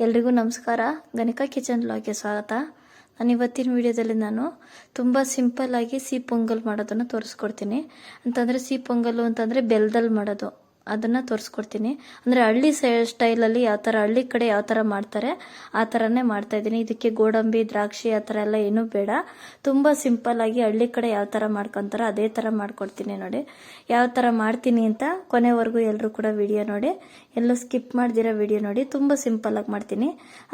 ಎಲ್ರಿಗೂ ನಮಸ್ಕಾರ. ಗಣಿಕಾ ಕಿಚನ್ ವ್ಲಾಗ್ಗೆ ಸ್ವಾಗತ. ನಾನು ಇವತ್ತಿನ ವಿಡಿಯೋದಲ್ಲಿ ನಾನು ತುಂಬ ಸಿಂಪಲ್ಲಾಗಿ ಸಿಹಿ ಪೊಂಗಲ್ ಮಾಡೋದನ್ನು ತೋರಿಸ್ಕೊಡ್ತೀನಿ. ಅಂತಂದರೆ ಸಿಹಿ ಪೊಂಗಲ್ಲು ಅಂತಂದರೆ ಬೆಲ್ಲದಲ್ಲಿ ಮಾಡೋದು, ಅದನ್ನು ತೋರಿಸ್ಕೊಡ್ತೀನಿ. ಅಂದರೆ ಹಳ್ಳಿ ಸ್ಟೈಲಲ್ಲಿ ಯಾವ ಥರ, ಹಳ್ಳಿ ಕಡೆ ಯಾವ ಥರ ಮಾಡ್ತಾರೆ ಆ ಥರನೇ ಮಾಡ್ತಾಯಿದ್ದೀನಿ. ಇದಕ್ಕೆ ಗೋಡಂಬಿ, ದ್ರಾಕ್ಷಿ ಆ ಥರ ಎಲ್ಲ ಏನೂ ಬೇಡ. ತುಂಬ ಸಿಂಪಲ್ಲಾಗಿ ಹಳ್ಳಿ ಕಡೆ ಯಾವ ಥರ ಮಾಡ್ಕೊತಾರೋ ಅದೇ ಥರ ಮಾಡ್ಕೊಡ್ತೀನಿ. ನೋಡಿ ಯಾವ ಥರ ಮಾಡ್ತೀನಿ ಅಂತ ಕೊನೆವರೆಗೂ ಎಲ್ಲರೂ ಕೂಡ ವಿಡಿಯೋ ನೋಡಿ, ಎಲ್ಲೂ ಸ್ಕಿಪ್ ಮಾಡ್ದಿರೋ ವಿಡಿಯೋ ನೋಡಿ. ತುಂಬ ಸಿಂಪಲ್ಲಾಗಿ ಮಾಡ್ತೀನಿ.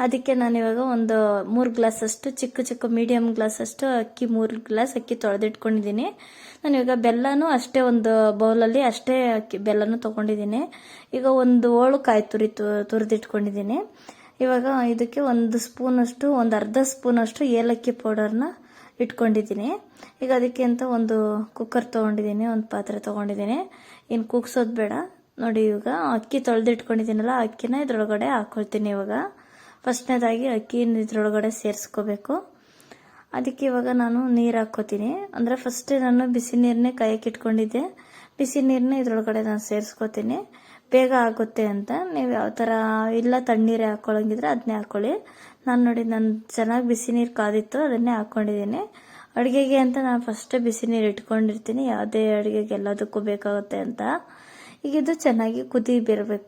ಅದಕ್ಕೆ ನಾನಿವಾಗ ಒಂದು 3 ಗ್ಲಾಸಷ್ಟು ಚಿಕ್ಕ ಮೀಡಿಯಮ್ ಗ್ಲಾಸಷ್ಟು ಅಕ್ಕಿ, 3 ಗ್ಲಾಸ್ ಅಕ್ಕಿ ತೊಳೆದಿಟ್ಕೊಂಡಿದ್ದೀನಿ. ನಾನಿವಾಗ ಬೆಲ್ಲನೂ ಅಷ್ಟೇ ಒಂದು ಬೌಲಲ್ಲಿ ಅಷ್ಟೇ ಬೆಲ್ಲನೂ ತೊಗೊಂಡಿದ್ದೀನಿ. ಈಗ ಒಂದು ಓಳು ಕಾಯಿ ತುರಿದಿಟ್ಕೊಂಡಿದ್ದೀನಿ. ಇವಾಗ ಇದಕ್ಕೆ ಒಂದು ಸ್ಪೂನಷ್ಟು, ಒಂದು ಅರ್ಧ ಸ್ಪೂನಷ್ಟು ಏಲಕ್ಕಿ ಪೌಡರ್ನ ಇಟ್ಕೊಂಡಿದ್ದೀನಿ. ಈಗ ಅದಕ್ಕೆ ಅಂತ ಒಂದು ಕುಕ್ಕರ್ ತೊಗೊಂಡಿದ್ದೀನಿ, ಒಂದು ಪಾತ್ರೆ ತೊಗೊಂಡಿದ್ದೀನಿ. ಇನ್ನು ಕೂಗ್ಸೋದು ಬೇಡ. ನೋಡಿ ಇವಾಗ ಅಕ್ಕಿ ತೊಳೆದಿಟ್ಕೊಂಡಿದ್ದೀನಲ್ಲ, ಅಕ್ಕಿನ ಇದ್ರೊಳಗಡೆ ಹಾಕ್ಕೊಳ್ತೀನಿ. ಇವಾಗ ಫಸ್ಟ್ನೇದಾಗಿ ಅಕ್ಕಿನ ಇದ್ರೊಳಗಡೆ ಸೇರಿಸ್ಕೋಬೇಕು. ಅದಕ್ಕೆ ಇವಾಗ ನಾನು ನೀರು ಹಾಕ್ಕೋತೀನಿ. ಅಂದರೆ ಫಸ್ಟೇ ನಾನು ಬಿಸಿ ನೀರನ್ನೇ ಕಾಯಕ್ಕೆ ಇಟ್ಕೊಂಡಿದ್ದೆ. ಬಿಸಿ ನೀರನ್ನ ಇದ್ರೊಳಗಡೆ ನಾನು ಸೇರಿಸ್ಕೋತೀನಿ, ಬೇಗ ಆಗುತ್ತೆ ಅಂತ. ನೀವು ಯಾವ ಥರ ಇಲ್ಲ ತಣ್ಣೀರೇ ಹಾಕ್ಕೊಳ್ಳೋಂಗಿದ್ರೆ ಅದನ್ನೇ ಹಾಕ್ಕೊಳ್ಳಿ. ನಾನು ಚೆನ್ನಾಗಿ ಬಿಸಿ ನೀರು ಕಾದಿತ್ತು, ಅದನ್ನೇ ಹಾಕ್ಕೊಂಡಿದ್ದೀನಿ. ಅಡುಗೆಗೆ ಅಂತ ನಾನು ಫಸ್ಟೇ ಬಿಸಿ ನೀರು ಇಟ್ಕೊಂಡಿರ್ತೀನಿ, ಯಾವುದೇ ಅಡುಗೆಗೆ ಎಲ್ಲದಕ್ಕೂ ಬೇಕಾಗುತ್ತೆ ಅಂತ. ಈಗ ಇದು ಚೆನ್ನಾಗಿ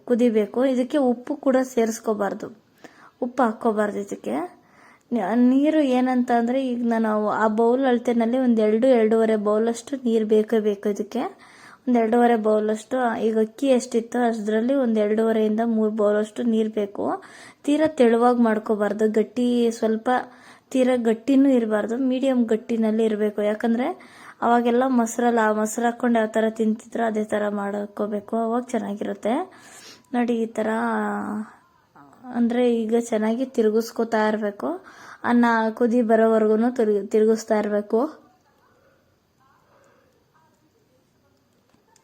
ಕುದಿಬೇಕು. ಇದಕ್ಕೆ ಉಪ್ಪು ಕೂಡ ಸೇರಿಸ್ಕೋಬಾರ್ದು, ಉಪ್ಪು ಹಾಕ್ಕೋಬಾರ್ದು ಇದಕ್ಕೆ. ನೀರು ಏನಂತ ಅಂದರೆ, ಈಗ ನಾನು ಆ ಬೌಲ್ ಅಳತೆನಲ್ಲಿ ಒಂದು 2-2.5 ಬೌಲಷ್ಟು ನೀರು ಬೇಕೇ ಬೇಕು ಇದಕ್ಕೆ. ಒಂದು 2.5 ಬೌಲಷ್ಟು, ಈಗ ಅಕ್ಕಿ ಎಷ್ಟಿತ್ತು ಅಷ್ಟರಲ್ಲಿ ಒಂದು 2.5ರಿಂದ 3 ಬೌಲಷ್ಟು ನೀರು ಬೇಕು. ತೀರಾ ತೆಳುವಾಗಿ ಮಾಡ್ಕೋಬಾರ್ದು, ಗಟ್ಟಿ ಸ್ವಲ್ಪ ತೀರಾ ಗಟ್ಟಿನೂ ಇರಬಾರ್ದು, ಮೀಡಿಯಮ್ ಗಟ್ಟಿನಲ್ಲಿ ಇರಬೇಕು. ಯಾಕಂದರೆ ಅವಾಗೆಲ್ಲ ಮೊಸರು ಹಾಕ್ಕೊಂಡು ಯಾವ ಥರ ತಿಂತಿದ್ರು ಅದೇ ಥರ ಮಾಡ್ಕೋಬೇಕು, ಅವಾಗ ಚೆನ್ನಾಗಿರುತ್ತೆ. ನೋಡಿ ಈ ಥರ ಅಂದರೆ ಈಗ ಚೆನ್ನಾಗಿ ತಿರುಗಿಸ್ಕೋತಾ ಇರಬೇಕು. ಅನ್ನ ಕುದಿ ಬರೋವರೆಗೂ ತಿರುಗಿಸ್ತಾ ಇರಬೇಕು.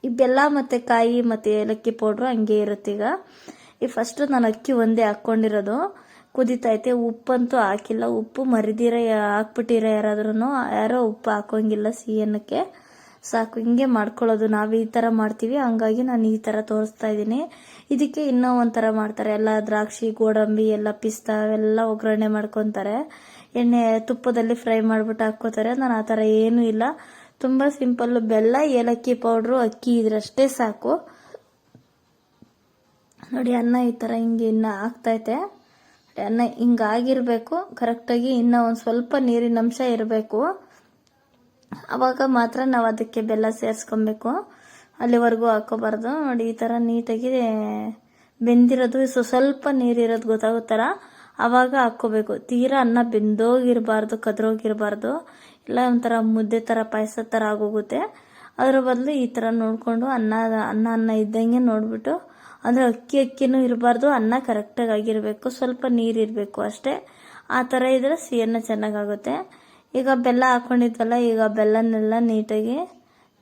ಈ ಬೆಲ್ಲ ಮತ್ತು ಕಾಯಿ ಮತ್ತು ಏಲಕ್ಕಿ ಪೌಡ್ರು ಹಂಗೆ ಇರುತ್ತೆ. ಈಗ ಫಸ್ಟು ನಾನು ಅಕ್ಕಿ ಒಂದೇ ಹಾಕ್ಕೊಂಡಿರೋದು, ಕುದಿತೈತೆ. ಉಪ್ಪಂತೂ ಹಾಕಿಲ್ಲ, ಉಪ್ಪು ಮರಿದಿರ ಹಾಕ್ಬಿಟ್ಟಿರ ಯಾರೋ ಉಪ್ಪು ಹಾಕೋಂಗಿಲ್ಲ. ಸಿಹಿಯನ್ನಕ್ಕೆ ಸಾಕು, ಹಿಂಗೆ ಮಾಡ್ಕೊಳ್ಳೋದು. ನಾವು ಈ ಥರ ಮಾಡ್ತೀವಿ, ಹಂಗಾಗಿ ನಾನು ಈ ಥರ ತೋರಿಸ್ತಾ ಇದ್ದೀನಿ. ಇದಕ್ಕೆ ಇನ್ನೂ ಒಂಥರ ಮಾಡ್ತಾರೆ, ಎಲ್ಲ ದ್ರಾಕ್ಷಿ, ಗೋಡಂಬಿ ಎಲ್ಲ ಪಿಸ್ತಾ ಅವೆಲ್ಲ ಒಗ್ಗರಣೆ ಮಾಡ್ಕೊತಾರೆ, ಎಣ್ಣೆ ತುಪ್ಪದಲ್ಲಿ ಫ್ರೈ ಮಾಡಿಬಿಟ್ಟು ಹಾಕ್ಕೋತಾರೆ. ನಾನು ಆ ಥರ ಏನೂ ಇಲ್ಲ, ತುಂಬ ಸಿಂಪಲ್ಲು. ಬೆಲ್ಲ, ಏಲಕ್ಕಿ ಪೌಡ್ರು, ಅಕ್ಕಿ ಇದ್ರಷ್ಟೇ ಸಾಕು. ನೋಡಿ ಅನ್ನ ಈ ಥರ ಹಿಂಗೆ ಇನ್ನು ಆಗ್ತೈತೆ. ಅನ್ನ ಹಿಂಗಾಗಿರಬೇಕು ಕರೆಕ್ಟಾಗಿ. ಇನ್ನೂ ಒಂದು ಸ್ವಲ್ಪ ನೀರಿನ ಅಂಶ ಇರಬೇಕು, ಆವಾಗ ಮಾತ್ರ ನಾವು ಅದಕ್ಕೆ ಬೆಲ್ಲ ಸೇರಿಸ್ಕೊಬೇಕು, ಅಲ್ಲಿವರೆಗೂ ಹಾಕೋಬಾರ್ದು. ನೋಡಿ ಈ ಥರ ನೀಟಾಗಿ ಬೆಂದಿರೋದು, ಸ್ವಲ್ಪ ನೀರಿರೋದು ಗೊತ್ತಾಗುತ್ತಲ್ಲ, ಆವಾಗ ಹಾಕ್ಕೋಬೇಕು. ತೀರಾ ಅನ್ನ ಬೆಂದೋಗಿರಬಾರ್ದು, ಕದ್ರೋಗಿರಬಾರ್ದು, ಇಲ್ಲ ಒಂಥರ ಮುದ್ದೆ ಥರ ಪಾಯಸ ಥರ ಆಗೋಗುತ್ತೆ. ಅದರ ಬದಲು ಈ ಥರ ನೋಡಿಕೊಂಡು ಅನ್ನ ಇದ್ದಂಗೆ ನೋಡಿಬಿಟ್ಟು, ಅಂದರೆ ಅಕ್ಕಿನೂ ಇರಬಾರ್ದು, ಅನ್ನ ಕರೆಕ್ಟಾಗಿ ಆಗಿರಬೇಕು, ಸ್ವಲ್ಪ ನೀರಿರಬೇಕು ಅಷ್ಟೇ. ಆ ಥರ ಇದ್ರೆ ಸಿಹಿಯನ್ನ ಚೆನ್ನಾಗಾಗುತ್ತೆ. ಈಗ ಬೆಲ್ಲ ಹಾಕ್ಕೊಂಡಿದ್ವಲ್ಲ, ಈಗ ಬೆಲ್ಲನೆಲ್ಲ ನೀಟಾಗಿ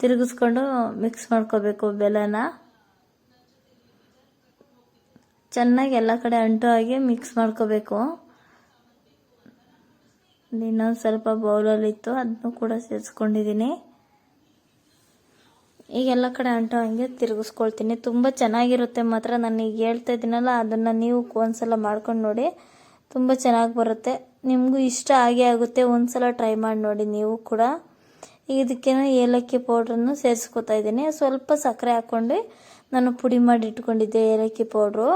ತಿರುಗಿಸ್ಕೊಂಡು ಮಿಕ್ಸ್ ಮಾಡ್ಕೋಬೇಕು. ಬೆಲ್ಲನ ಚೆನ್ನಾಗಿ ಎಲ್ಲ ಕಡೆ ಅಂಟು ಹಾಗೆ ಮಿಕ್ಸ್ ಮಾಡ್ಕೋಬೇಕು. ಇನ್ನೊಂದು ಸ್ವಲ್ಪ ಬೌಲಲ್ಲಿತ್ತು, ಅದನ್ನು ಕೂಡ ಸೇರಿಸ್ಕೊಂಡಿದ್ದೀನಿ. ಈಗ ಎಲ್ಲ ಕಡೆ ಅಂಟು ಹಂಗೆ ತಿರುಗಿಸ್ಕೊಳ್ತೀನಿ. ತುಂಬ ಚೆನ್ನಾಗಿರುತ್ತೆ ಮಾತ್ರ. ನಾನು ಈಗ ಹೇಳ್ತಾ ಇದ್ದೀನಲ್ಲ, ಅದನ್ನು ನೀವು ಒಂದ್ಸಲ ಮಾಡ್ಕೊಂಡು ನೋಡಿ, ತುಂಬ ಚೆನ್ನಾಗಿ ಬರುತ್ತೆ. ನಿಮಗೂ ಇಷ್ಟ ಆಗೇ ಆಗುತ್ತೆ, ಒಂದ್ಸಲ ಟ್ರೈ ಮಾಡಿ ನೋಡಿ ನೀವು ಕೂಡ. ಇದಕ್ಕೇನು ಏಲಕ್ಕಿ ಪೌಡ್ರನ್ನು ಸೇರಿಸ್ಕೊತಾ ಇದ್ದೀನಿ. ಸ್ವಲ್ಪ ಸಕ್ಕರೆ ಹಾಕ್ಕೊಂಡು ನಾನು ಪುಡಿ ಮಾಡಿ ಇಟ್ಕೊಂಡಿದ್ದೆ ಏಲಕ್ಕಿ ಪೌಡ್ರು.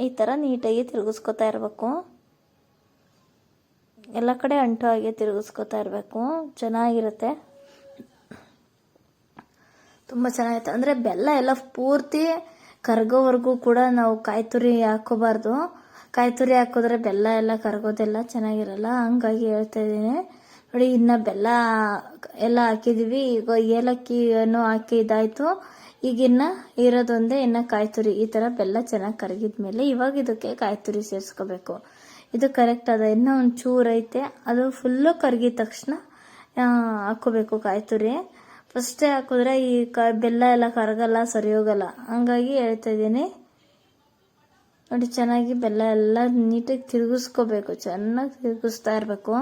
ಈ ಥರ ನೀಟಾಗಿ ತಿರುಗಿಸ್ಕೊತಾ ಇರಬೇಕು, ಎಲ್ಲ ಕಡೆ ಅಂಟು ಹಾಗೆ ತಿರುಗಿಸ್ಕೊತಾ ಇರಬೇಕು. ಚೆನ್ನಾಗಿರುತ್ತೆ, ತುಂಬ ಚೆನ್ನಾಗಿರುತ್ತೆ. ಅಂದರೆ ಬೆಲ್ಲ ಎಲ್ಲ ಪೂರ್ತಿ ಕರಗೋವರೆಗೂ ಕೂಡ ನಾವು ಕಾಯಿ ತುರಿ ಹಾಕೋಬಾರ್ದು. ಕಾಯಿ ತುರಿ ಹಾಕಿದ್ರೆ ಬೆಲ್ಲ ಎಲ್ಲ ಕರಗೋದೆಲ್ಲ ಚೆನ್ನಾಗಿರಲ್ಲ, ಹಂಗಾಗಿ ಹೇಳ್ತಾ ಇದ್ದೀನಿ. ನೋಡಿ ಇನ್ನು ಬೆಲ್ಲ ಎಲ್ಲ ಹಾಕಿದ್ದೀವಿ, ಈಗ ಏಲಕ್ಕಿಯನ್ನು ಹಾಕಿ ಇದಾಯಿತು. ಈಗಿನ್ನು ಇರೋದೊಂದೇ ಇನ್ನು ಕಾಯಿ ತುರಿ. ಈ ಥರ ಬೆಲ್ಲ ಚೆನ್ನಾಗಿ ಕರಗಿದ್ಮೇಲೆ ಇವಾಗ ಇದಕ್ಕೆ ಕಾಯಿ ತುರಿ ಸೇರಿಸ್ಕೋಬೇಕು. ಇದು ಕರೆಕ್ಟ್ ಅದ. ಇನ್ನೂ ಒಂದು ಚೂರು ಐತೆ, ಅದು ಫುಲ್ಲು ಕರಗಿದ ತಕ್ಷಣ ಹಾಕ್ಕೋಬೇಕು ಕಾಯಿ ತುರಿ. ಫಸ್ಟೇ ಹಾಕಿದ್ರೆ ಈ ಬೆಲ್ಲ ಎಲ್ಲ ಕರಗಲ್ಲ, ಸರಿ ಹೋಗಲ್ಲ, ಹಂಗಾಗಿ ಹೇಳ್ತಾ ಇದ್ದೀನಿ. ನೋಡಿ ಚೆನ್ನಾಗಿ ಬೆಲ್ಲ ಎಲ್ಲ ನೀಟಾಗಿ ತಿರುಗಿಸ್ಕೋಬೇಕು, ಚೆನ್ನಾಗಿ ತಿರುಗಿಸ್ತಾ ಇರಬೇಕು.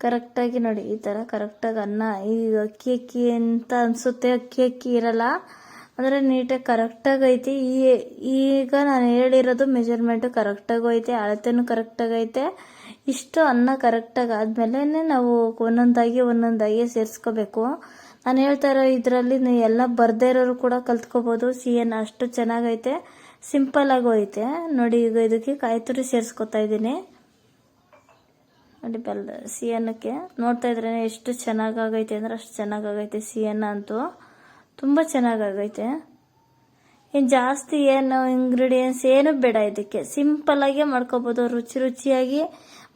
ಕರೆಕ್ಟಾಗಿ ನೋಡಿ ಈ ಥರ ಕರೆಕ್ಟಾಗಿ ಅನ್ನ ಈಗ ಅಕ್ಕಿ ಅಂತ ಅನಿಸುತ್ತೆ, ಅಕ್ಕಿ ಇರಲ್ಲ ಅಂದರೆ ನೀಟಾಗಿ ಕರೆಕ್ಟಾಗಿ ಐತಿ. ಈಗ ನಾನು ಹೇಳಿರೋದು ಮೆಜರ್ಮೆಂಟು ಕರೆಕ್ಟಾಗಿ ಐತೆ, ಅಳತೆನೂ ಕರೆಕ್ಟಾಗಿ ಐತೆ. ಇಷ್ಟು ಅನ್ನ ಕರೆಕ್ಟಾಗಿ ಆದಮೇಲೆ ನಾವು ಒಂದೊಂದಾಗಿ ಸೇರಿಸ್ಕೋಬೇಕು. ನಾನು ಹೇಳ್ತಾ ಇರೋ ಇದರಲ್ಲಿ ಎಲ್ಲ ಬರ್ದೇ ಇರೋರು ಕೂಡ ಕಲ್ತ್ಕೋಬೋದು. ಸಿಹಿಯನ್ನು ಅಷ್ಟು ಚೆನ್ನಾಗೈತೆ, ಸಿಂಪಲ್ಲಾಗೂ ಐತೆ. ನೋಡಿ ಈಗ ಇದಕ್ಕೆ ಕಾಯಿ ತುರಿ ಸೇರಿಸ್ಕೊತಾ ಇದ್ದೀನಿ. ನೋಡಿ ಸಿಹಿಯನ್ನಕ್ಕೆ ನೋಡ್ತಾ ಇದ್ರೆ ಎಷ್ಟು ಚೆನ್ನಾಗಾಗೈತೆ ಅಂದರೆ ಅಷ್ಟು ಚೆನ್ನಾಗಾಗೈತೆ. ಸಿಹಿಯನ್ನ ಅಂತೂ ತುಂಬ ಚೆನ್ನಾಗೈತೆ. ಏನು ಜಾಸ್ತಿ ಏನು ಇಂಗ್ರೀಡಿಯೆಂಟ್ಸ್ ಏನು ಬೇಡ, ಇದಕ್ಕೆ ಸಿಂಪಲ್ಲಾಗೆ ಮಾಡ್ಕೋಬೋದು. ರುಚಿಯಾಗಿ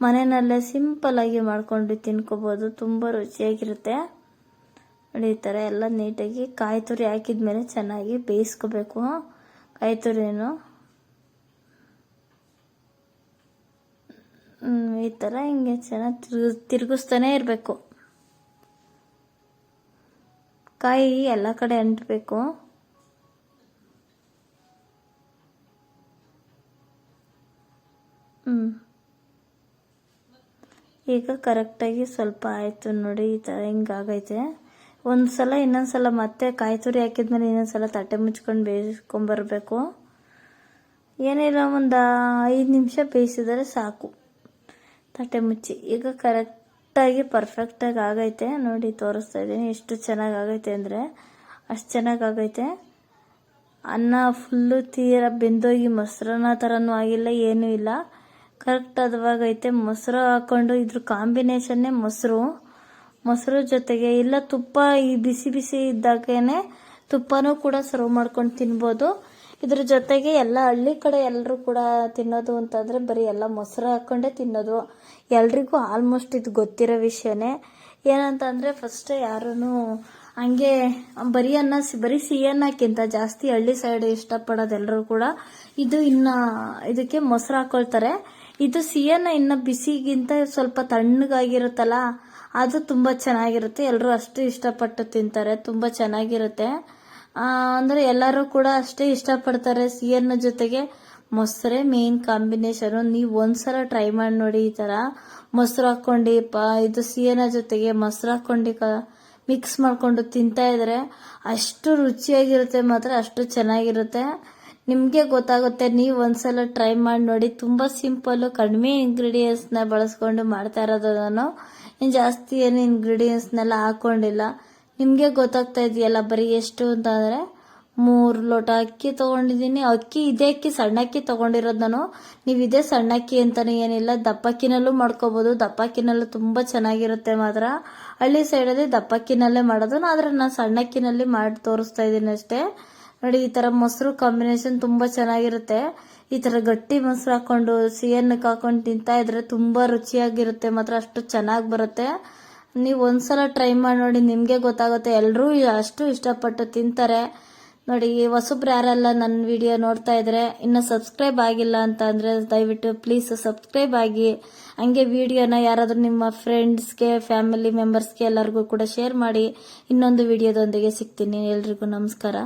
ಮನೆಯಲ್ಲೇ ಸಿಂಪಲ್ಲಾಗಿ ಮಾಡ್ಕೊಂಡು ತಿನ್ಕೋಬೋದು, ತುಂಬ ರುಚಿಯಾಗಿರುತ್ತೆ. ನೋಡಿ ಈ ಥರ ಎಲ್ಲ ನೀಟಾಗಿ ಕಾಯಿ ತುರಿ ಹಾಕಿದ್ಮೇಲೆ ಚೆನ್ನಾಗಿ ಬೇಯಿಸ್ಕೋಬೇಕು. ಕಾಯಿ ತುರಿಯನ್ನು ಈ ಥರ ಹಿಂಗೆ ಚೆನ್ನಾಗಿ ತಿರುಗಿಸ್ತಾನೆ ಇರಬೇಕು. ಕಾಯಿ ಎಲ್ಲ ಕಡೆ ಅಂಟಬೇಕು. ಈಗ ಕರೆಕ್ಟಾಗಿ ಸ್ವಲ್ಪ ಆಯಿತು ನೋಡಿ, ಈ ಥರ ಹಿಂಗಾಗೈತೆ. ಒಂದ್ಸಲ ಇನ್ನೊಂದ್ಸಲ ಮತ್ತೆ ಕಾಯಿ ತುರಿ ಹಾಕಿದ್ಮೇಲೆ ಇನ್ನೊಂದ್ಸಲ ತಟ್ಟೆ ಮುಚ್ಕೊಂಡು ಬೇಯಿಸ್ಕೊಂಬರ್ಬೇಕು. ಏನಿಲ್ಲ ಒಂದು 5 ನಿಮಿಷ ಬೇಯಿಸಿದರೆ ಸಾಕು ತಟ್ಟೆ ಮುಚ್ಚಿ. ಈಗ ಕರೆಕ್ಟಾಗಿ ಪರ್ಫೆಕ್ಟಾಗಿ ಆಗೈತೆ ನೋಡಿ, ತೋರಿಸ್ತಾ ಇದ್ದೀನಿ ಎಷ್ಟು ಚೆನ್ನಾಗಾಗೈತೆ ಅಂದರೆ ಅಷ್ಟು ಚೆನ್ನಾಗಾಗೈತೆ. ಅನ್ನ ಫುಲ್ಲು ತೀರ ಬೆಂದೋಗಿ ಮೊಸರನ್ನ ಥರನೂ ಆಗಿಲ್ಲ, ಏನೂ ಇಲ್ಲ, ಕರೆಕ್ಟ್ ಅದವಾಗೈತೆ. ಮೊಸರು ಹಾಕ್ಕೊಂಡು ಇದ್ರ ಕಾಂಬಿನೇಷನ್ನೇ ಮೊಸರು ಜೊತೆಗೆ ಇಲ್ಲ ತುಪ್ಪ, ಈ ಬಿಸಿ ಇದ್ದಾಗೇನೆ ತುಪ್ಪನೂ ಕೂಡ ಸರ್ವ್ ಮಾಡ್ಕೊಂಡು ತಿನ್ಬೋದು. ಇದ್ರ ಜೊತೆಗೆ ಎಲ್ಲ ಹಳ್ಳಿ ಕಡೆ ಎಲ್ಲರೂ ಕೂಡ ತಿನ್ನೋದು ಅಂತಂದರೆ ಬರೀ ಎಲ್ಲ ಮೊಸರು ಹಾಕ್ಕೊಂಡೇ ತಿನ್ನೋದು. ಎಲ್ರಿಗೂ ಆಲ್ಮೋಸ್ಟ್ ಇದು ಗೊತ್ತಿರೋ ವಿಷಯನೇ. ಏನಂತಂದರೆ ಫಸ್ಟ್ ಯಾರೂ ಹಂಗೆ ಬರೀ ಸಿಹಿಯನ್ನಕ್ಕಿಂತ ಜಾಸ್ತಿ ಹಳ್ಳಿ ಸೈಡ್ ಇಷ್ಟಪಡೋದು ಎಲ್ಲರೂ ಕೂಡ ಇದಕ್ಕೆ ಮೊಸರು ಹಾಕೊಳ್ತಾರೆ. ಇದು ಸಿಹಿಯನ್ನ ಇನ್ನು ಬಿಸಿಗಿಂತ ಸ್ವಲ್ಪ ತಣ್ಣಗಾಗಿರುತ್ತಲ್ಲ, ಅದು ತುಂಬ ಚೆನ್ನಾಗಿರುತ್ತೆ. ಎಲ್ಲರೂ ಅಷ್ಟು ಇಷ್ಟಪಟ್ಟು ತಿಂತಾರೆ, ತುಂಬ ಚೆನ್ನಾಗಿರುತ್ತೆ. ಅಂದರೆ ಎಲ್ಲರೂ ಕೂಡ ಅಷ್ಟೇ ಇಷ್ಟಪಡ್ತಾರೆ. ಸಿಹಿಯನ್ನ ಜೊತೆಗೆ ಮೊಸರೇ ಮೇನ್ ಕಾಂಬಿನೇಷನು. ನೀವು ಒಂದ್ಸಲ ಟ್ರೈ ಮಾಡಿ ನೋಡಿ. ಈ ಥರ ಮೊಸರು ಹಾಕ್ಕೊಂಡು ಇದು ಸಿಹಿಯನ್ನ ಜೊತೆಗೆ ಮೊಸರು ಹಾಕ್ಕೊಂಡು ಮಿಕ್ಸ್ ಮಾಡಿಕೊಂಡು ತಿಂತಾ ಇದ್ರೆ ಅಷ್ಟು ರುಚಿಯಾಗಿರುತ್ತೆ, ಮಾತ್ರ ಅಷ್ಟು ಚೆನ್ನಾಗಿರುತ್ತೆ. ನಿಮಗೆ ಗೊತ್ತಾಗುತ್ತೆ, ನೀವು ಒಂದ್ಸಲ ಟ್ರೈ ಮಾಡಿ ನೋಡಿ. ತುಂಬ ಸಿಂಪಲ್ಲು, ಕಡಿಮೆ ಇಂಗ್ರೀಡಿಯೆಂಟ್ಸ್ನ ಬಳಸ್ಕೊಂಡು ಮಾಡ್ತಾ ಇರೋದು ನಾನು. ಇನ್ನು ಜಾಸ್ತಿ ಏನು ಇಂಗ್ರೀಡಿಯೆಂಟ್ಸ್ನೆಲ್ಲ ಹಾಕ್ಕೊಂಡಿಲ್ಲ. ನಿಮಗೆ ಗೊತ್ತಾಗ್ತಾ ಇದೆಯಲ್ಲ ಬರೀ ಎಷ್ಟು ಅಂತಂದರೆ 3 ಲೋಟ ಅಕ್ಕಿ ತೊಗೊಂಡಿದ್ದೀನಿ. ಇದೇ ಅಕ್ಕಿ ಸಣ್ಣ ಅಕ್ಕಿ ತೊಗೊಂಡಿರೋದು ನಾನು. ನೀವು ಇದೇ ಸಣ್ಣ ಅಕ್ಕಿ ಅಂತಲೇ ಏನಿಲ್ಲ, ದಪ್ಪಕ್ಕಿನಲ್ಲೂ ಮಾಡ್ಕೋಬೋದು. ದಪ್ಪಕ್ಕಿನಲ್ಲೂ ತುಂಬ ಚೆನ್ನಾಗಿರುತ್ತೆ. ಮಾತ್ರ ಹಳ್ಳಿ ಸೈಡಲ್ಲಿ ದಪ್ಪಕ್ಕಿನಲ್ಲೇ ಮಾಡೋದು, ಆದರೆ ನಾನು ಸಣ್ಣ ಅಕ್ಕಿನಲ್ಲಿ ಮಾಡಿ ತೋರಿಸ್ತಾ ಇದ್ದೀನಿ ಅಷ್ಟೇ. ನೋಡಿ ಈ ಥರ ಮೊಸರು ಕಾಂಬಿನೇಷನ್ ತುಂಬ ಚೆನ್ನಾಗಿರುತ್ತೆ. ಈ ಥರ ಗಟ್ಟಿ ಮೊಸರು ಹಾಕ್ಕೊಂಡು ಸಿಹಿಯನ್ನಕ್ಕೆ ಹಾಕೊಂಡು ತಿಂತಾ ಇದ್ರೆ ತುಂಬ ರುಚಿಯಾಗಿರುತ್ತೆ, ಮಾತ್ರ ಅಷ್ಟು ಚೆನ್ನಾಗಿ ಬರುತ್ತೆ. ನೀವು ಒಂದ್ಸಲ ಟ್ರೈ ಮಾಡಿ ನೋಡಿ, ನಿಮಗೆ ಗೊತ್ತಾಗುತ್ತೆ. ಎಲ್ಲರೂ ಅಷ್ಟು ಇಷ್ಟಪಟ್ಟು ತಿಂತಾರೆ. ನೋಡಿ ಹೊಸಬ್ರು ಯಾರೆಲ್ಲ ನನ್ನ ವಿಡಿಯೋ ನೋಡ್ತಾ ಇದ್ರೆ ಇನ್ನು ಸಬ್ಸ್ಕ್ರೈಬ್ ಆಗಿಲ್ಲ ಅಂತ ಅಂದರೆ ದಯವಿಟ್ಟು ಪ್ಲೀಸ್ ಸಬ್ಸ್ಕ್ರೈಬ್ ಆಗಿ. ಹಂಗೆ ವಿಡಿಯೋನ ಯಾರಾದರೂ ನಿಮ್ಮ ಫ್ರೆಂಡ್ಸ್ಗೆ, ಫ್ಯಾಮಿಲಿ ಮೆಂಬರ್ಸ್ಗೆ ಎಲ್ಲರಿಗೂ ಕೂಡ ಶೇರ್ ಮಾಡಿ. ಇನ್ನೊಂದು ವಿಡಿಯೋದೊಂದಿಗೆ ಸಿಗ್ತೀನಿ. ಎಲ್ರಿಗೂ ನಮಸ್ಕಾರ.